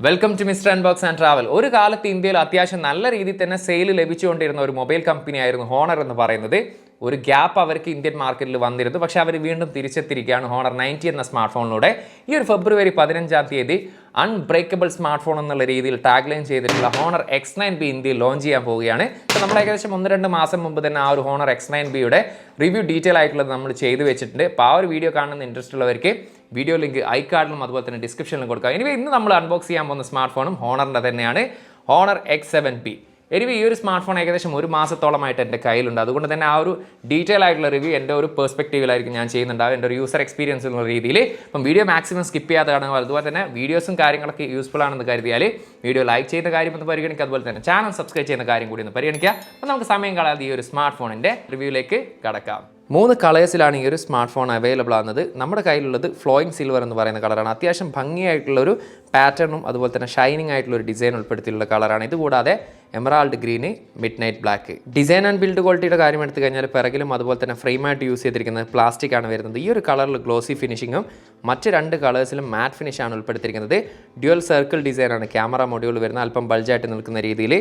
Welcome to Mister Unbox and Travel. ഒരു കാലത്ത് ഇന്ത്യയിൽ അത്യാവശ്യം നല്ല രീതിയിൽ തന്നെ സെയിൽ ലഭിച്ചുകൊണ്ടിരുന്ന ഒരു മൊബൈൽ കമ്പനിയായിരുന്നു ഹോണർ എന്ന് പറയുന്നത്. ഒരു ഗ്യാപ്പ് അവർക്ക് ഇന്ത്യൻ മാർക്കറ്റിൽ വന്നിരുന്നു. പക്ഷേ അവർ വീണ്ടും തിരിച്ചെത്തിയിരിക്കുകയാണ് ഹോണർ 90 എന്ന സ്മാർട്ട് ഫോണിലൂടെ. ഈ ഒരു ഫെബ്രുവരി 15 അൺബ്രേക്കബിൾ സ്മാർട്ട് ഫോൺ എന്നുള്ള രീതിയിൽ ടാഗ് ലൈൻ ചെയ്തിട്ടുള്ള ഹോണർ X9B ഇന്ത്യയിൽ ലോഞ്ച് ചെയ്യാൻ പോവുകയാണ്. അപ്പോൾ നമ്മൾ ഏകദേശം 1-2 മാസം മുമ്പ് തന്നെ ആ ഒരു ഹോണർ X9Bയുടെ റിവ്യൂ ഡീറ്റെയിൽ ആയിട്ടുള്ളത് നമ്മൾ ചെയ്തു വെച്ചിട്ടുണ്ട്. അപ്പോൾ ആ ഒരു വീഡിയോ കാണുന്ന ഇൻട്രസ്റ്റ് ഉള്ളവർക്ക് വീഡിയോ ലിങ്ക് ഐക്കാർഡിലും അതുപോലെ തന്നെ ഡിസ്ക്രിപ്ഷനിലും കൊടുക്കാം. ഇനി ഇന്ന് നമ്മൾ അൺബോക്സ് ചെയ്യാൻ പോകുന്ന സ്മാർട്ട് ഫോണും ഹോണറിൻ്റെ തന്നെയാണ്, ഹോണർ X7B. എനിവേ ഈ ഒരു സ്മാർട്ട് ഫോൺ ഏകദേശം 1 മാസത്തോളമായിട്ട് എൻ്റെ കയ്യിലുണ്ട്. അതുകൊണ്ട് തന്നെ ആ ഒരു ഡീറ്റെയിൽ ആയിട്ടുള്ള റിവ്യൂ എൻ്റെ ഒരു പെർസ്പെക്റ്റീവിലായിരിക്കും ഞാൻ ചെയ്യുന്നുണ്ടാവും, എൻ്റെ ഒരു യൂസർ എക്സ്പീരിയൻസ് എന്നുള്ള രീതിയിൽ. അപ്പം വീഡിയോ മാക്സിമം സ്കിപ്പ് ചെയ്യാതെ കാണുക. അതുപോലെ തന്നെ വീഡിയോസും കാര്യങ്ങളൊക്കെ യൂസ്ഫുൾ ആണെന്ന് കരുതിയാൽ വീഡിയോ ലൈക്ക് ചെയ്യുന്ന കാര്യം ഒന്ന് പരിഗണിക്കുക. അതുപോലെ തന്നെ ചാനൽ സബ്സ്ക്രൈബ് ചെയ്യുന്ന കാര്യം കൂടി ഒന്ന് പരിഗണിക്കുക. അപ്പം നമുക്ക് സമയം കളയാതെ ഈ ഒരു സ്മാർട്ട് ഫോണിൻ്റെ റിവ്യൂയിലേക്ക് കടക്കാം. 3 കളേഴ്സിലാണ് ഈ ഒരു സ്മാർട്ട് ഫോൺ അവൈലബിൾ ആകുന്നത്. നമ്മുടെ കയ്യിലുള്ളത് ഫ്ലോയിങ് സിൽവർ എന്ന് പറയുന്ന കളറാണ്. അത്യാവശ്യം ഭംഗിയായിട്ടുള്ളൊരു പാറ്റേണും അതുപോലെ തന്നെ ഷൈനിങ് ആയിട്ടുള്ള ഒരു ഡിസൈൻ ഉൾപ്പെടുത്തിയിട്ടുള്ള കളറാണ്. ഇതുകൂടാതെ emerald green, midnight black. Design and build ക്വാളിറ്റിയുടെ കാര്യം എടുത്തു കഴിഞ്ഞാൽ പിറകിലും അതുപോലെ തന്നെ ഫ്രെയിമായിട്ട് യൂസ് ചെയ്തിരിക്കുന്നത് പ്ലാസ്റ്റിക് ആണ് വരുന്നത്. ഈ ഒരു കളറിൽ ഗ്ലോസി ഫിനിഷിങ്ങും മറ്റ് 2 കളേഴ്സിലും മാറ്റ് ഫിനിഷാണ് ഉൾപ്പെടുത്തിയിരിക്കുന്നത്. ഡ്യുവൽ സർക്കിൾ ഡിസൈനാണ് ക്യാമറ മൊഡ്യൂൾ വരുന്നത്. അല്പം ബൾജായിട്ട് നിൽക്കുന്ന രീതിയിൽ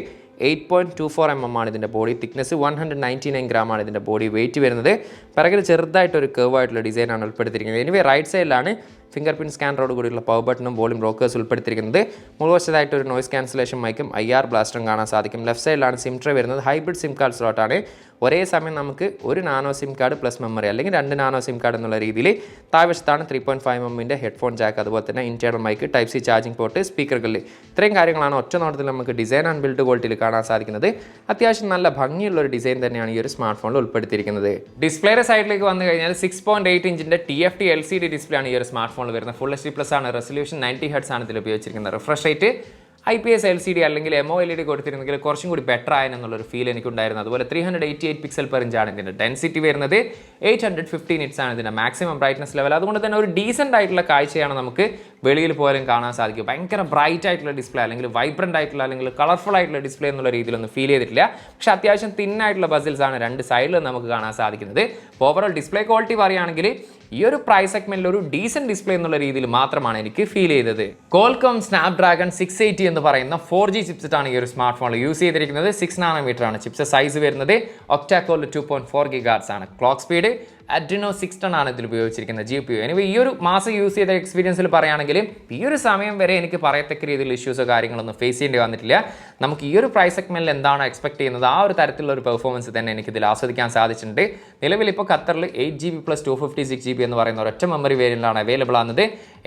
8.24 mm ആണ് ഇതിൻ്റെ ബോഡി തിക്നെസ്. 199 gram ആണ് ഇതിൻ്റെ ബോഡി വെയിറ്റ് വരുന്നത്. പിറകിൽ ചെറുതായിട്ടൊരു കർവ് ആയിട്ടുള്ള ഡിസൈനാണ് ഉൾപ്പെടുത്തിയിരിക്കുന്നത്. എനിവേ റൈറ്റ് സൈഡിലാണ് ഫിംഗർ പ്രിൻറ്റ് സ്കാനറോട് കൂടിയുള്ള പവർ ബട്ടണും വോളിയം റോക്കേഴ്സ് ഉൾപ്പെടുത്തിയിരിക്കുന്നത്. മുഴുവശത്തായിട്ട് ഒരു നോയ്സ് ക്യാൻസലേഷൻ മൈക്കും IR ബ്ലാസ്റ്ററും കാണാൻ സാധിക്കും. ലെഫ്റ്റ് സൈഡിലാണ് സിം ട്രേ വരുന്നത്. ഹൈബ്രിഡ് സിം കാർഡ് സ്ലോട്ടാണ്. ഒരേ സമയം നമുക്ക് ഒരു nano SIM card plus memory അല്ലെങ്കിൽ 2 നാനോ സിം കാർഡ് എന്നുള്ള രീതിയിൽ. താഴ്വശത്താണ് 3.5 mm ഹെഡ്ഫോൺ ജാക്ക്, അതുപോലെ തന്നെ internal mic, type C charging port, സ്പീക്കറുകളിൽ. ഇത്രയും കാര്യങ്ങളാണ് ഒറ്റ നോട്ടത്തിൽ നമുക്ക് ഡിസൈൻ ആൻഡ് ബിൽഡ് ക്വാളിറ്റിയിൽ കാണാൻ സാധിക്കുന്നത്. അത്യാവശ്യം നല്ല ഭംഗിയുള്ള ഒരു ഡിസൈൻ തന്നെയാണ് ഈ ഒരു സ്മാർട്ട് ഫോണിൽ ഉൾപ്പെടുത്തിയിരിക്കുന്നത്. ഡിസ്പ്ലേയുടെ സൈഡിലേക്ക് വന്നു കഴിഞ്ഞാൽ 6.8 ഇഞ്ചിൻ്റെ TFT LCD ഡിസ്പ്ലേ ആണ് ഈ ഒരു സ്മാർട്ട് ഫോണിൽ വരുന്നത്. ഫുൾ HD+ ആണ്. റെസൊല്യൂഷൻ 90 Hz ആണ് ഇതിൽ ഉപയോഗിച്ചിരിക്കുന്നത്. റിഫ്രഷ് റേറ്റ് IPS LCD അല്ലെങ്കിൽ MOLED കൊടുത്തിരുന്നെങ്കിൽ കുറച്ചും കൂടി ബെറ്റർ ആയെന്നുള്ളൊരു ഫീൽ എനിക്കുണ്ടായിരുന്നു. അതുപോലെ 388 പിക്സൽ പെർ ഇഞ്ച് ആണ് ഇതിൻ്റെ ഡെൻസിറ്റി വരുന്നത്. 850 nits ആണ് ഇതിൻ്റെ മാക്സിമം ബ്രൈറ്റ്നസ് ലെവൽ. അതുകൊണ്ട് തന്നെ ഒരു ഡീസൻ്റ് ആയിട്ടുള്ള കാഴ്ചയാണ് നമുക്ക് വെളിയിൽ പോലും കാണാൻ സാധിക്കും. ഭയങ്കര ബ്രൈറ്റ് ആയിട്ടുള്ള ഡിസ്പ്ലേ അല്ലെങ്കിൽ വൈബ്രൻ്റ് ആയിട്ടുള്ള അല്ലെങ്കിൽ കളർഫുൾ ആയിട്ടുള്ള ഡിസ്പ്ലേ എന്നുള്ള രീതിയിലൊന്നും ഫീൽ ചെയ്തിട്ടില്ല. പക്ഷേ അത്യാവശ്യം തിന്നായിട്ടുള്ള ബസിൽസ് ആണ് 2 സൈഡിലും നമുക്ക് കാണാൻ സാധിക്കുന്നത്. ഓവറോൾ ഡിസ്പ്ലേ ക്വാളിറ്റി പറയുകയാണെങ്കിൽ ഈ ഒരു പ്രൈസ് സെഗ്മെന്റിൽ ഒരു ഡീസന്റ് ഡിസ്പ്ലേ എന്നുള്ള രീതിയിൽ മാത്രമാണ് എനിക്ക് ഫീൽ ചെയ്തത്. Qualcomm Snapdragon 680 എന്ന് പറയുന്ന 4G ചിപ്സെറ്റ് ആണ് ഈ ഒരു സ്മാർട്ട് ഫോണിൽ യൂസ് ചെയ്തിരിക്കുന്നത്. 6 nm ആണ് ചിപ്സെറ്റ് സൈസ് വരുന്നത്. ഒക്ടാ-കോർ 2.4 GHz ആണ്. ക്ലോക്ക് സ്പീഡ് Adreno 610 ആണ് ഇതിൽ ഉപയോഗിച്ചിരിക്കുന്നത് GPU. എനിവേ ഈ ഒരു മാസം യൂസ് ചെയ്ത എക്സ്പീരിയൻസിൽ പറയുകയാണെങ്കിൽ ഈ ഒരു സമയം വരെ എനിക്ക് പറയത്തക്ക രീതിയിൽ ഇഷ്യൂസോ കാര്യങ്ങളൊന്നും ഫേസ് ചെയ്യേണ്ടി വന്നിട്ടില്ല. നമുക്ക് ഈ ഒരു പ്രൈസ് സെഗ്മെന്റിൽ എന്താണോ എക്സ്പെക്ട് ചെയ്യുന്നത് ആ ഒരു തരത്തിലുള്ള ഒരു പെർഫോമൻസ് തന്നെ എനിക്ക് ഇതിൽ ആസ്വദിക്കാൻ സാധിച്ചിട്ടുണ്ട്. നിലവിൽ ഇപ്പോൾ ഖത്തറിൽ 8GB + 256GB എന്ന് പറയുന്ന ഒരൊറ്റ മെമ്മറി വേരിയൻ്റാണ് അവൈലബിൾ ആകുന്നത്.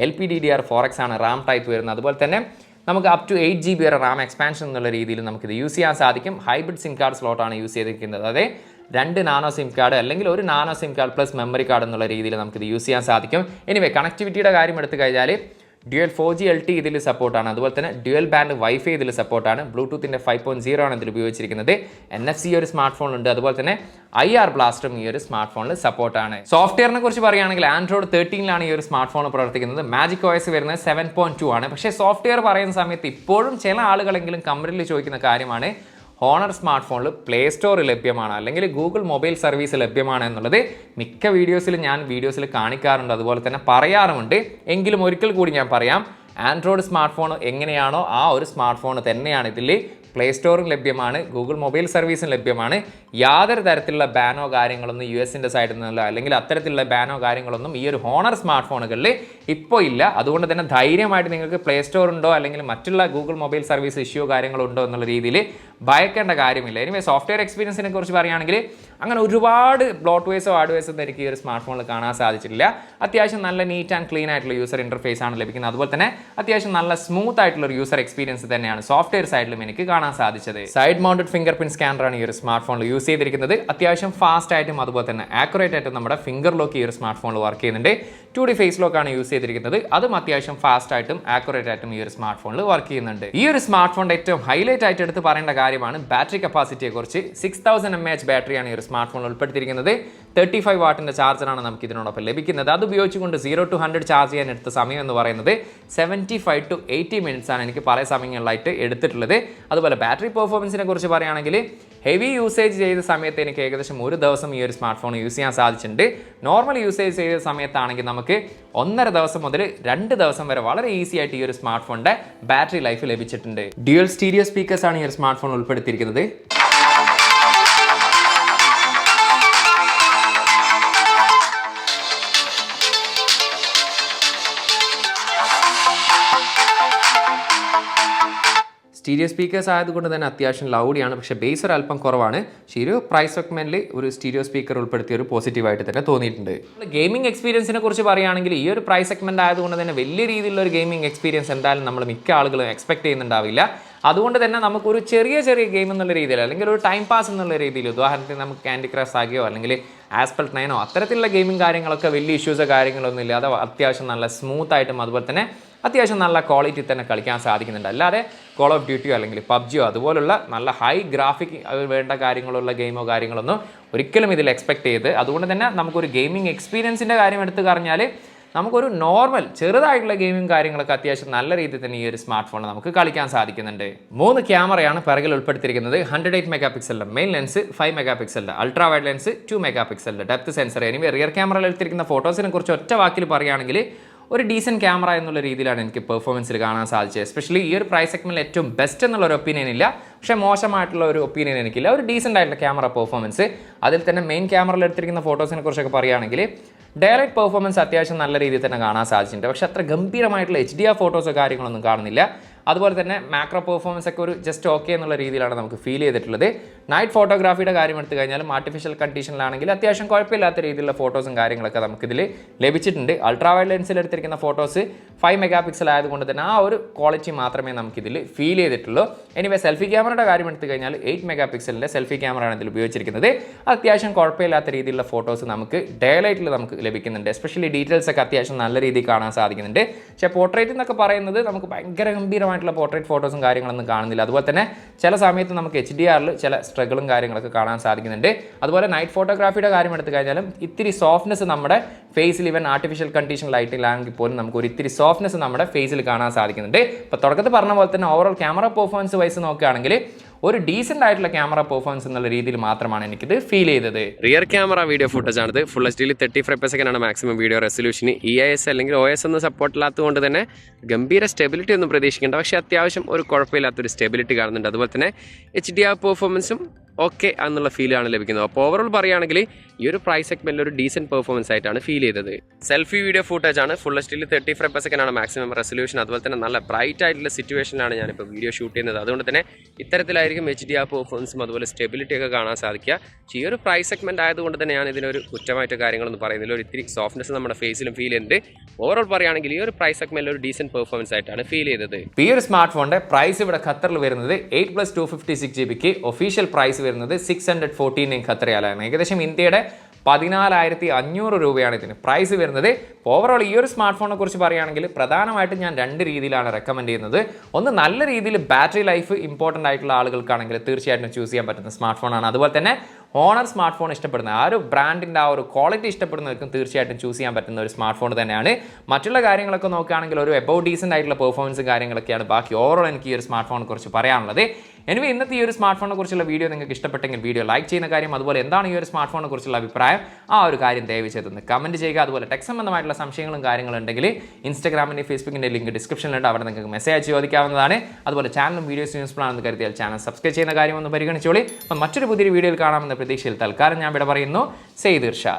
LPDDR4X ആണ് റാം ടൈപ്പ് വരുന്നത്. അതുപോലെ തന്നെ നമുക്ക് അപ് ടു 8GB വരെ റാം എക്സ്പാൻഷൻ എന്നുള്ള രീതിയിൽ നമുക്കിത് യൂസ് ചെയ്യാൻ സാധിക്കും. ഹൈബ്രിഡ് സിം കാർഡ് സ്ലോട്ടാണ് യൂസ് ചെയ്തിരിക്കുന്നത്. അതെ 2 നാനോ സിം കാർഡ് അല്ലെങ്കിൽ ഒരു nano SIM card plus memory card എന്നുള്ള രീതിയിൽ നമുക്കിത് യൂസ് ചെയ്യാൻ സാധിക്കും. എനിവേ കണക്ടിവിറ്റിയുടെ കാര്യം എടുത്തു കഴിഞ്ഞാൽ ഡ്യുവൽ 4G LTE ഇതിൽ സപ്പോർട്ടാണ്. അതുപോലെ തന്നെ ഡ്യുവൽ ബാൻഡ് വൈഫൈ ഇതിൽ സപ്പോർട്ടാണ്. ബ്ലൂടൂത്തിൻ്റെ 5.0 ആണ് ഇതിൽ ഉപയോഗിച്ചിരിക്കുന്നത്. NFC ഒരു സ്മാർട്ട് ഫോണിലുണ്ട്. അതുപോലെ തന്നെ IR ബ്ലാസ്റ്ററും ഈ ഒരു സ്മാർട്ട് ഫോണിൽ സപ്പോർട്ടാണ്. സോഫ്റ്റ്വെയറിനെ കുറിച്ച് പറയുകയാണെങ്കിൽ Android 13 ഈ ഒരു സ്മാർട്ട് ഫോൺ പ്രവർത്തിക്കുന്നത്. മാജിക് OS വരുന്നത് 7.2 ആണ്. പക്ഷേ സോഫ്റ്റ്വെയർ പറയുന്ന സമയത്ത് ഇപ്പോഴും ചില ആളുകളെങ്കിലും കമ്പനിയിൽ ചോദിക്കുന്ന കാര്യമാണ് ഹോണർ സ്മാർട്ട് ഫോണിൽ പ്ലേ സ്റ്റോർ ലഭ്യമാണ് അല്ലെങ്കിൽ ഗൂഗിൾ മൊബൈൽ സർവീസ് ലഭ്യമാണ് എന്നുള്ളത്. മിക്ക വീഡിയോസിലും ഞാൻ കാണിക്കാറുണ്ട്, അതുപോലെ തന്നെ പറയാറുമുണ്ട്. എങ്കിലും ഒരിക്കൽ കൂടി ഞാൻ പറയാം, ആൻഡ്രോയിഡ് സ്മാർട്ട് ഫോൺ എങ്ങനെയാണോ ആ ഒരു സ്മാർട്ട് ഫോൺ തന്നെയാണ് ഇതിൽ. പ്ലേ സ്റ്റോറും ലഭ്യമാണ്, ഗൂഗിൾ മൊബൈൽ സർവീസും ലഭ്യമാണ്. യാതൊരു തരത്തിലുള്ള ബാനോ കാര്യങ്ങളൊന്നും US-ൻ്റെ സൈഡിൽ നിന്നുള്ള അല്ലെങ്കിൽ അത്തരത്തിലുള്ള ബാനോ കാര്യങ്ങളൊന്നും ഈ ഒരു ഹോണർ സ്മാർട്ട് ഫോണുകളിൽ ഇപ്പോൾ ഇല്ല. അതുകൊണ്ട് തന്നെ ധൈര്യമായിട്ട് നിങ്ങൾക്ക് പ്ലേ സ്റ്റോർ ഉണ്ടോ അല്ലെങ്കിൽ മറ്റുള്ള ഗൂഗിൾ മൊബൈൽ സർവീസ് ഇഷ്യൂ കാര്യങ്ങളുണ്ടോ എന്നുള്ള രീതിയിൽ ഭയക്കേണ്ട കാര്യമില്ല. എനിവേ സോഫ്റ്റ്വെയർ എക്സ്പീരിയൻസിനെ കുറിച്ച് പറയുകയാണെങ്കിൽ അങ്ങനെ ഒരുപാട് ബ്ലോട്ട്വേഴ്സോ ഹാർഡ്വേഴ്സോ എനിക്ക് ഈ ഒരു സ്മാർട്ട് ഫോണിൽ കാണാൻ സാധിച്ചിട്ടില്ല. അത്യാവശ്യം നല്ല നീറ്റ് ആൻഡ് ക്ലീൻ ആയിട്ടുള്ള യൂസർ ഇൻ്റർഫേസ് ആണ് ലഭിക്കുന്നത്. അതുപോലെ തന്നെ അത്യാവശ്യം നല്ല സ്മൂത്ത് ആയിട്ടുള്ള ഒരു യൂസർ എക്സ്പീരിയൻസ് തന്നെയാണ് സോഫ്റ്റ്വെയർ സൈഡിലും എനിക്ക് കാണാൻ സാധിച്ചത്. സൈഡ് മൗണ്ടഡ് ഫിംഗർ പ്രിന്റ് സ്കാനറാണ് ഈ ഒരു സ്മാർട്ട് ഫോണിൽ യൂസ് ചെയ്തിരിക്കുന്നത്. അത്യാവശ്യം ഫാസ്റ്റ് ആയിട്ടും അതുപോലെ തന്നെ ആക്യുറേറ്റ് ആയിട്ടും നമ്മുടെ ഫിംഗർ ലോക്ക് ഈ ഒരു സ്മാർട്ട് ഫോണിൽ വർക്ക് ചെയ്യുന്നുണ്ട്. 2D ഫേസ് ലോക്ക് ആണ് യൂസ് ചെയ്തിരിക്കുന്നത്. അതും അത്യാവശ്യം ഫാസ്റ്റ് ആയിട്ടും ആക്യുറേറ്റ് ആയിട്ടും ഈ ഒരു സ്മാർട്ട് ഫോണിൽ വർക്ക് ചെയ്യുന്നുണ്ട്. ഈ ഒരു സ്മാർട്ട് ഫോണിന്റെ ഏറ്റവും ഹൈലൈറ്റ് ആയിട്ട് എടുത്ത് പറയേണ്ട കാര്യമാണ് ബാറ്ററി കപ്പാസിറ്റിയെ കുറിച്ച്. 6000 mAh ബാറ്ററിയാണ് ഈ ഒരു സ്മാർട്ട് ഫോണിൽ ഉൾപ്പെടുത്തിയിരിക്കുന്നത്. 35 വാട്ടിൻ്റെ ചാർജറാണ് നമുക്ക് ഇതിനോടൊപ്പം ലഭിക്കുന്നത്. അത് ഉപയോഗിച്ചുകൊണ്ട് 0 to 100 ചാർജ് ചെയ്യാൻ എടുത്ത സമയം എന്ന് പറയുന്നത് 75 to 80 മിനിറ്റ്സ് ആണ് എനിക്ക് പല സമയങ്ങളിലായിട്ട് എടുത്തിട്ടുള്ളത്. അതുപോലെ ബാറ്ററി പെർഫോമൻസിനെ കുറിച്ച് പറയുകയാണെങ്കിൽ ഹെവി യൂസേജ് ചെയ്ത സമയത്ത് എനിക്ക് ഏകദേശം 1 ദിവസം ഈ ഒരു സ്മാർട്ട് ഫോൺ യൂസ് ചെയ്യാൻ സാധിച്ചിട്ടുണ്ട്. നോർമൽ യൂസേജ് ചെയ്ത സമയത്താണെങ്കിൽ നമുക്ക് 1.5 ദിവസം മുതൽ 2 ദിവസം വരെ വളരെ ഈസി ആയിട്ട് ഈ ഒരു സ്മാർട്ട് ഫോണിൻ്റെ ബാറ്ററി ലൈഫ് ലഭിച്ചിട്ടുണ്ട്. ഡ്യുവൽ സ്റ്റീരിയോ സ്പീക്കേഴ്സ് ആണ് ഈ ഒരു സ്മാർട്ട് ഫോൺ ഉൾപ്പെടുത്തിയിരിക്കുന്നത്. സ്റ്റീരിയോ സ്പീക്കേഴ്സ് ആയതുകൊണ്ട് തന്നെ അത്യാവശ്യം ലൗഡിയാണ്, പക്ഷേ ബേസ് ഒരു അല്പം കുറവാണ്. പക്ഷേ ഒരു പ്രൈസ് സെഗ്മെന്റിൽ ഒരു സ്റ്റീരിയോ സ്പീക്കർ ഉൾപ്പെടുത്തിയ ഒരു പോസിറ്റീവായിട്ട് തന്നെ തോന്നിയിട്ടുണ്ട്. ഗെയിമിംഗ് എക്സ്പീരിയൻസിനെ കുറിച്ച് പറയുകയാണെങ്കിൽ ഈ ഒരു പ്രൈസ് സെഗ്മെന്റ് ആയതുകൊണ്ട് തന്നെ വലിയ രീതിയിലുള്ള ഒരു ഗെയിമിംഗ് എക്സ്പീരിയൻസ് എന്തായാലും നമ്മൾ മിക്ക ആളുകളും എക്സ്പെക്ട് ചെയ്യുന്നുണ്ടാവില്ല. അതുകൊണ്ട് തന്നെ നമുക്കൊരു ചെറിയ ഗെയിം എന്നുള്ള രീതിയിൽ അല്ലെങ്കിൽ ഒരു ടൈം പാസ് എന്നുള്ള രീതിയിൽ, ഉദാഹരണത്തിന് നമുക്ക് ക്യാൻഡി ക്രഷ് ആകിയോ അല്ലെങ്കിൽ ആസ്പെൽറ്റ് 9 അത്തരത്തിലുള്ള ഗെയിമിംഗ് കാര്യങ്ങളൊക്കെ വലിയ ഇഷ്യൂസോ കാര്യങ്ങളൊന്നും ഇല്ലാതെ അത്യാവശ്യം നല്ല സ്മൂത്ത് ആയിട്ടും അതുപോലെ തന്നെ അത്യാവശ്യം നല്ല ക്വാളിറ്റി തന്നെ കളിക്കാൻ സാധിക്കുന്നുണ്ട്. അല്ലാതെ കോൾ ഓഫ് ഡ്യൂട്ടിയോ അല്ലെങ്കിൽ പബ്ജിയോ അതുപോലുള്ള നല്ല ഹൈ ഗ്രാഫിക് വേണ്ട കാര്യങ്ങളുള്ള ഗെയിമോ കാര്യങ്ങളൊന്നും ഒരിക്കലും ഇതിൽ എക്സ്പെക്ട് ചെയ്ത്, അതുകൊണ്ട് തന്നെ നമുക്കൊരു ഗെയിമിംഗ് എക്സ്പീരിയൻസിൻ്റെ കാര്യം എടുത്തു പറഞ്ഞാൽ നമുക്കൊരു നോർമൽ ചെറുതായിട്ടുള്ള ഗെയിമിംഗ് കാര്യങ്ങളൊക്കെ അത്യാവശ്യം നല്ല രീതിയിൽ തന്നെ ഈ ഒരു സ്മാർട്ട് ഫോൺ നമുക്ക് കളിക്കാൻ സാധിക്കുന്നുണ്ട്. 3 ക്യാമറയാണ് പിറകിൽ ഉൾപ്പെടുത്തിയിരിക്കുന്നത്. 108 മെഗാ പിക്സലിൻ്റെ മെയിൻ ലെൻസ്, 5 മെഗാ പിക്സലിൻ്റെ അൾട്രാ വൈഡ് ലെൻസ്, 2 മെഗാ പിക്സലിൻ്റെ ഡെപ്ത് സെൻസർ. എനിവേ റിയർ ക്യാമറയിൽ എടുത്തിരിക്കുന്ന ഫോട്ടോസിനെ കുറിച്ച് ഒറ്റ വാക്കിൽ പറയുകയാണെങ്കിൽ ഒരു ഡീസൻറ്റ് ക്യാമറ എന്നുള്ള രീതിയിലാണ് എനിക്ക് പെർഫോമൻസിൽ കാണാൻ സാധിച്ചത്. എസ്പെഷ്യലി ഈ ഒരു പ്രൈസ് സെഗ്മെന്റിൽ ഏറ്റവും ബെസ്റ്റ് എന്നുള്ളൊരു ഒപ്പീനിയൻ ഇല്ല, പക്ഷേ മോശമായിട്ടുള്ള ഒരു ഒപ്പീനിയൻ എനിക്കില്ല. ഒരു ഡീസൻ്റ് ആയിട്ടുള്ള ക്യാമറ പെർഫോമൻസ്. അതിൽ തന്നെ മെയിൻ ക്യാമറയിൽ എടുത്തിരിക്കുന്ന ഫോട്ടോസിനെ കുറിച്ചൊക്കെ പറയുകയാണെങ്കിൽ ഡയറക്റ്റ് പെർഫോമൻസ് അത്യാവശ്യം നല്ല രീതിയിൽ തന്നെ കാണാൻ സാധിച്ചിട്ടുണ്ട്. പക്ഷേ അത്ര ഗംഭീരമായിട്ടുള്ള HDR ഫോട്ടോസോ കാര്യങ്ങളൊന്നും കാണുന്നില്ല. അതുപോലെ തന്നെ മാക്രോ പെർഫോമൻസ് ഒക്കെ ഒരു ജസ്റ്റ് ഓക്കെ എന്നുള്ള രീതിയിലാണ് നമുക്ക് ഫീൽ ചെയ്തിട്ടുള്ളത്. നൈറ്റ് ഫോട്ടോഗ്രാഫിയുടെ കാര്യം എടുത്തു കഴിഞ്ഞാലും ആർട്ടിഫിഷ്യൽ കണ്ടീഷനിലാണെങ്കിൽ അത്യാവശ്യം കുഴപ്പമില്ലാത്ത രീതിയിലുള്ള ഫോട്ടോസും കാര്യങ്ങളൊക്കെ നമുക്കിതിൽ ലഭിച്ചിട്ടുണ്ട്. അൾട്രാ വൈഡ് ലെൻസിൽ എടുത്തിരിക്കുന്ന ഫോട്ടോസ് 5 മെഗാ പിക്സൽ ആയതുകൊണ്ട് തന്നെ ആ ഒരു ക്വാളിറ്റി മാത്രമേ നമുക്കിതിൽ ഫീൽ ചെയ്തിട്ടുള്ളൂ. എനിവേ സെൽഫി ക്യാമറയുടെ കാര്യം എടുത്തു കഴിഞ്ഞാൽ 8 മെഗാ പിക്സലിൻ്റെ സെൽഫി ക്യാമറയാണ് ഇതിൽ ഉപയോഗിച്ചിരിക്കുന്നത്. അത്യാവശ്യം കുഴപ്പമില്ലാത്ത രീതിയിലുള്ള ഫോട്ടോസ് നമുക്ക് ഡേ ലൈറ്റിൽ നമുക്ക് ലഭിക്കുന്നുണ്ട്. എസ്പെഷ്യലി ഡീറ്റെയിൽസ് ഒക്കെ അത്യാവശ്യം നല്ല രീതിയിൽ കാണാൻ സാധിക്കുന്നുണ്ട്. പക്ഷേ പോർട്രേറ്റ് എന്നൊക്കെ പറയുന്നത് നമുക്ക് ഭയങ്കര ഗംഭീരമായിട്ടുള്ള പോർട്രേറ്റ് ഫോട്ടോസും കാര്യങ്ങളൊന്നും കാണുന്നില്ല. അതുപോലെ തന്നെ ചില സമയത്ത് നമുക്ക് HDRൽ ചില സ്ട്രഗിളും കാര്യങ്ങളൊക്കെ കാണാൻ സാധിക്കുന്നുണ്ട്. അതുപോലെ നൈറ്റ് ഫോട്ടോഗ്രാഫിയുടെ കാര്യം എടുത്തു കഴിഞ്ഞാലും ഇത്തിരി സോഫ്റ്റ്നെസ് നമ്മുടെ ഫേസിൽ, ഇവൻ ആർട്ടിഫിഷ്യൽ കണ്ടീഷൻ ലൈറ്റിലാണെങ്കിൽ പോലും നമുക്ക് ഒരു ഇത്തിരി സോഫ്റ്റ്നെസ് നമ്മുടെ ഫേസിൽ കാണാൻ സാധിക്കുന്നുണ്ട്. ഇപ്പോൾ തുടക്കത്തിൽ പറഞ്ഞ പോലെ തന്നെ ഓവറോൾ ക്യാമറ പെർഫോമൻസ് വൈസ് നോക്കുകയാണെങ്കിൽ ഒരു ഡീസൻ്റ് ആയിട്ടുള്ള ക്യാമറ പെർഫോമൻസ് എന്നുള്ള രീതിയിൽ മാത്രമാണ് എനിക്കിത് ഫീൽ ചെയ്തത്. റിയർ ക്യാമറ വീഡിയോ ഫുട്ടേജ് ആണിത്. ഫുൾ HDയിൽ 30 ഫ്രെയിംസ് ആണ് മാക്സിമം വീഡിയോ റെസൊല്യൂഷന്. EIS അല്ലെങ്കിൽ OS ഒന്നും സപ്പോർട്ട് ഇല്ലാത്തതുകൊണ്ട് തന്നെ ഗംഭീര സ്റ്റെബിലിറ്റി ഒന്നും പ്രതീക്ഷിക്കേണ്ട, പക്ഷേ അത്യാവശ്യം ഒരു കുഴപ്പമില്ലാത്തൊരു സ്റ്റെബിലിറ്റി കാണുന്നുണ്ട്. അതുപോലെ തന്നെ HDR പെർഫോമൻസും ഓക്കെ എന്നുള്ള ഫീലാണ് ലഭിക്കുന്നത്. അപ്പോൾ ഓവറോൾ പറയുകയാണെങ്കിൽ ഈ ഒരു പ്രൈസ് സെഗ്മെന്റിൽ ഒരു ഡീസൻറ്റ് പെർഫോമൻസ് ആയിട്ടാണ് ഫീൽ ചെയ്തത്. സെൽഫി വീഡിയോ ഫുട്ടേജ് ആണ്. ഫുൾ HDയിൽ 30 ഫ്രെയിംസ് ആണ് മാക്സിമം റെസൊല്യൂഷൻ. അതുപോലെ തന്നെ നല്ല ബ്രൈറ്റ് ആയിട്ടുള്ള സിറ്റുവേഷനിലാണ് ഞാനിപ്പോൾ വീഡിയോ ഷൂട്ട് ചെയ്യുന്നത്. അതുകൊണ്ട് തന്നെ ഇത്തരത്തിലായിരിക്കും HDR പെർഫോമൻസും അതുപോലെ സ്റ്റെബിലിറ്റി ഒക്കെ കാണാൻ സാധിക്കുക. ഈ ഒരു പ്രൈസ് സെഗ്മെന്റ് ആയതുകൊണ്ട് തന്നെ ഞാൻ ഇതിനൊരു കുറ്റമായിട്ട് കാര്യങ്ങളൊന്നും പറയുന്നില്ല. ഒരു ഇത്തിരി സോഫ്റ്റ്നെസ് നമ്മുടെ ഫേസിലും ഫീൽ ചെയ്യുന്നുണ്ട്. ഓവറോൾ പറയുകയാണെങ്കിൽ ഈ ഒരു പ്രൈസ് സെഗ്മെന്റിൽ ഒരു ഡീസൻറ്റ് പെർഫോമൻസ് ആയിട്ടാണ് ഫീൽ ചെയ്തത്. ഈ ഒരു സ്മാർട്ട് ഫോണിന്റെ പ്രൈസ് ഇവിടെ ഖത്തറിൽ വരുന്നത് 8+256 GB ഒഫീഷ്യൽ പ്രൈസ് വരുന്നത് 614 ഖത്തറിയാലാണ്. ഏകദേശം ഇന്ത്യയുടെ 14,500 രൂപയാണ് ഇതിന് പ്രൈസ് വരുന്നത്. ഓവറോൾ ഈ ഒരു സ്മാർട്ട് ഫോണിനെ കുറിച്ച് പറയുകയാണെങ്കിൽ പ്രധാനമായിട്ടും ഞാൻ 2 രീതിയിലാണ് റെക്കമെൻഡ് ചെയ്യുന്നത്. ഒന്ന്, നല്ല രീതിയിൽ ബാറ്ററി ലൈഫ് ഇമ്പോർട്ടൻ്റ് ആയിട്ടുള്ള ആളുകൾക്കാണെങ്കിൽ തീർച്ചയായിട്ടും ചൂസ് ചെയ്യാൻ പറ്റുന്ന സ്മാർട്ട് ഫോണാണ്. അതുപോലെ തന്നെ ഹോണർ സ്മാർട്ട് ഫോൺ ഇഷ്ടപ്പെടുന്ന ആ ഒരു ബ്രാൻഡിൻ്റെ ആ ഒരു ക്വാളിറ്റി ഇഷ്ടപ്പെടുന്നവർക്കും തീർച്ചയായിട്ടും ചൂസ് ചെയ്യാൻ പറ്റുന്ന ഒരു സ്മാർട്ട് ഫോൺ തന്നെയാണ്. മറ്റുള്ള കാര്യങ്ങളൊക്കെ നോക്കുകയാണെങ്കിൽ ഒരു എബവ് ഡീസൻ്റ് ആയിട്ടുള്ള പെർഫോമൻസും കാര്യങ്ങളൊക്കെയാണ് ബാക്കി ഓവറോൾ എനിക്ക് ഈ ഒരു സ്മാർട്ട് ഫോണിനെ കുറിച്ച് പറയാനുള്ളത്. എനിവേ ഇന്നത്തെ ഈ ഒരു സ്മാർട്ട് ഫോണിനെ കുറിച്ചുള്ള വീഡിയോ നിങ്ങൾക്ക് ഇഷ്ടപ്പെട്ടെങ്കിൽ വീഡിയോ ലൈക്ക് ചെയ്യുന്ന കാര്യം, അതുപോലെ എന്താണ് ഈ ഒരു സ്മാർട്ട് ഫോണിനെ കുറിച്ചുള്ള അഭിപ്രായം, ആ ഒരു കാര്യം ദയവ് ചെയ്തൊന്ന് കമൻറ്റ് ചെയ്യുക. അതുപോലെ ടെക് സംബന്ധമായിട്ടുള്ള സംശയങ്ങളും കാര്യങ്ങളും ഉണ്ടെങ്കിൽ ഇൻസ്റ്റാഗ്രാമിൻ്റെ ഫേസ്ബുക്കിൻ്റെ ലിങ്ക് ഡിസ്ക്രിപ്ഷനിലുണ്ട്, അവിടെ നിങ്ങൾക്ക് മെസ്സേജ് ചോദിക്കാവുന്നതാണ്. അതുപോലെ ചാനലും വീഡിയോസ് യൂസ്ഫുൾ ആണെന്ന് കരുതിയാൽ ചാനൽ സബ്സ്ക്രൈബ് ചെയ്യുന്ന കാര്യം ഒന്ന് പരിഗണിച്ചോളി. അപ്പം മറ്റൊരു പുതിയൊരു വീഡിയോയിൽ കാണാമെന്ന പ്രതീക്ഷയിൽ തൽക്കാലം ഞാൻ ഇവിടെ പറയുന്നു. സെയ്ദ് ഇർഷാദ്.